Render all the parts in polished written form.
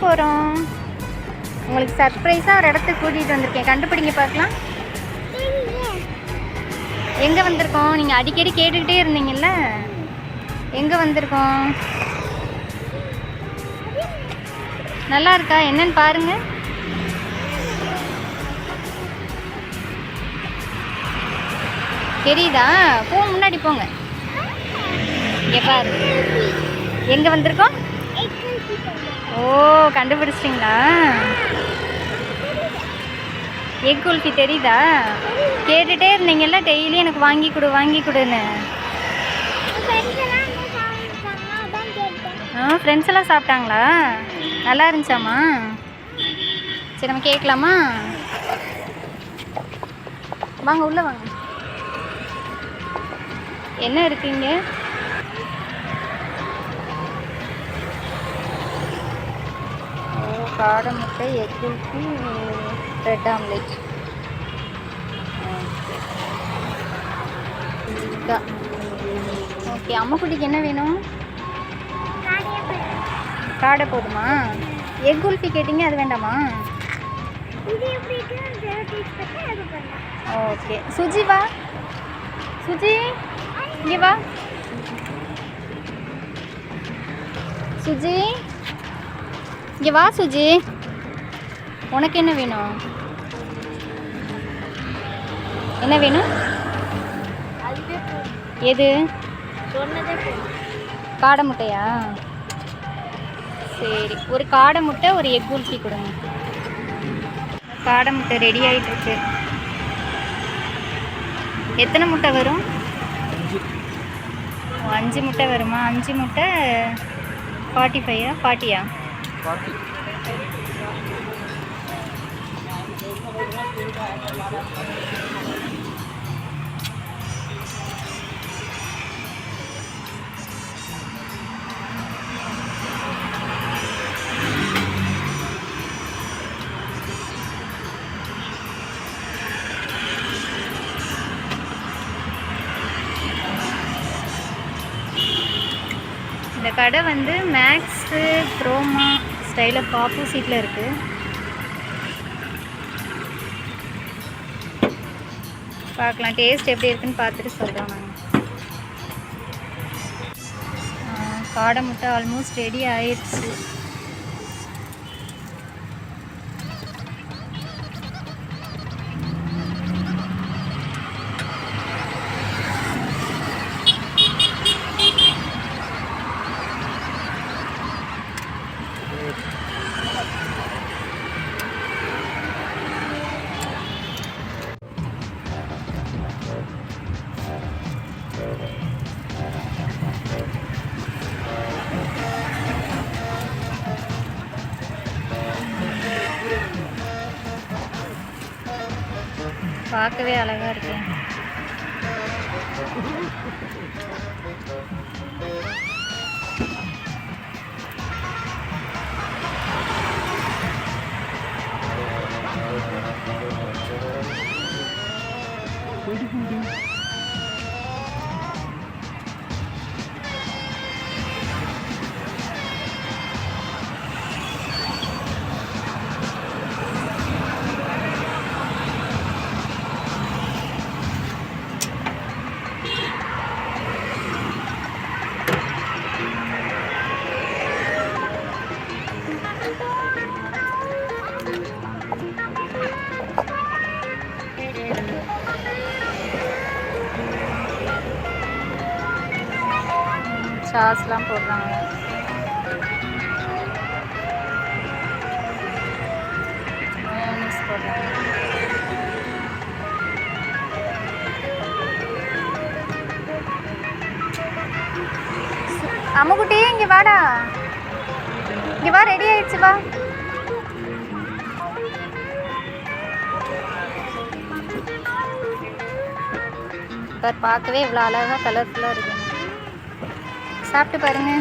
போகிறோம்? உங்களுக்கு சர்ப்ரைஸாக ஒரு இடத்துக்கு கூட்டிகிட்டு வந்திருக்கேன். கண்டுபிடிங்க பார்க்கலாம். எங்கே வந்திருக்கோம்? நீங்கள் அடிக்கடி கேட்டுக்கிட்டே இருந்தீங்கல்ல, எங்கே வந்திருக்கோம்? நல்லா இருக்கா? என்னன்னு பாருங்க. தெரியுதா? முன்னாடி போங்க. இங்கே பாரு, எங்கே வந்திருக்கோம்? ஓ, கண்டுபிடிச்சிட்டிங்களா? எக் குல்ஃபி தெரியுதா? கேட்டுகிட்டே இருந்தீங்கல்ல டெய்லி எனக்கு வாங்கி கொடுன்னு. ஃப்ரெண்ட்ஸ் எல்லாம் சாப்பிட்டாங்களா? நல்லா இருந்துச்சாம்மா? சரி, நம்ம கேட்கலாமா? வாங்க, உள்ளே வாங்க. என்ன இருக்குங்க? காடை முட்டை, egg kulfi, bread omelette. Okay, அம்முக்குட்டிக்கு என்ன வேணும்? காடை போதுமா? எக் குல்ஃபி கேட்டிங்க, அது வேண்டாமா? ஓகே, சுஜி வா. சுஜி இங்கே வா. சுஜி இங்கே வா. சுஜி, உனக்கு என்ன வேணும்? என்ன வேணும்? எது? காடை முட்டையா? சரி, ஒரு காடை முட்டை, ஒரு எக் குல்ஃபி கொடுங்க. காடை முட்டை ரெடி ஆகிட்டுருக்கு. எத்தனை முட்டை வரும்? 5 முட்டை வருமா? 5 முட்டை 45-ஆ? 40-ஆ? இந்த கடை வந்து மேக்ஸு ப்ரோமா ஸ்டைலுக்கு ஆப்போசிட்டில் இருக்குது. பார்க்கலாம், டேஸ்ட் எப்படி இருக்குன்னு பார்த்துட்டு சொல்கிறோம் நாங்கள். காடை முட்டை ஆல்மோஸ்ட் ரெடி ஆயிடுச்சு. பார்க்கவே அழகாக இருக்கு. சாஸ்லாம் போடுறாங்க. மயோனைஸ் போடுறாங்க. அம்முக்குட்டி இங்கே வாடா. இங்கே வா, ரெடி ஆயிடுச்சு, வா. பார்க்கவே இவ்வளோ அழகாக கலர்ஃபுல்லாக இருக்கு. சாப்பிட்டு பாருங்க.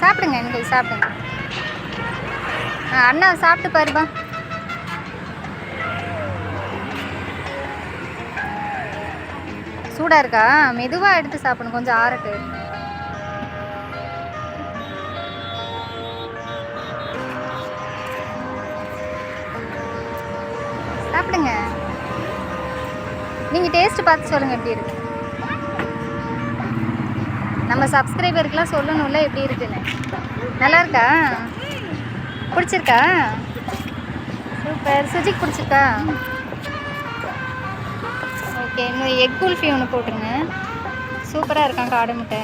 சாப்பிடுங்க, எனக்கு சாப்பிடுங்க. அண்ணா சாப்பிட்டு பாருப்பா. சூடாக இருக்கா? மெதுவாக எடுத்து சாப்பிடணும், கொஞ்சம் ஆறட்டு. சாப்பிடுங்க. நீங்கள் டேஸ்ட்டு பார்த்து சொல்லுங்கள் எப்படி இருக்கு. நம்ம சப்ஸ்கிரைபருக்கெலாம் சொல்லணும்ல எப்படி இருக்குன்னு. நல்லா இருக்கா? பிடிச்சிருக்கா? சூப்பர். சுஜிக்கு பிடிச்சிருக்கா? ஓகே, இன்னும் எக் குல்ஃபி ஒன்று போட்டுருங்க. சூப்பராக இருக்கான் காடை முட்டை.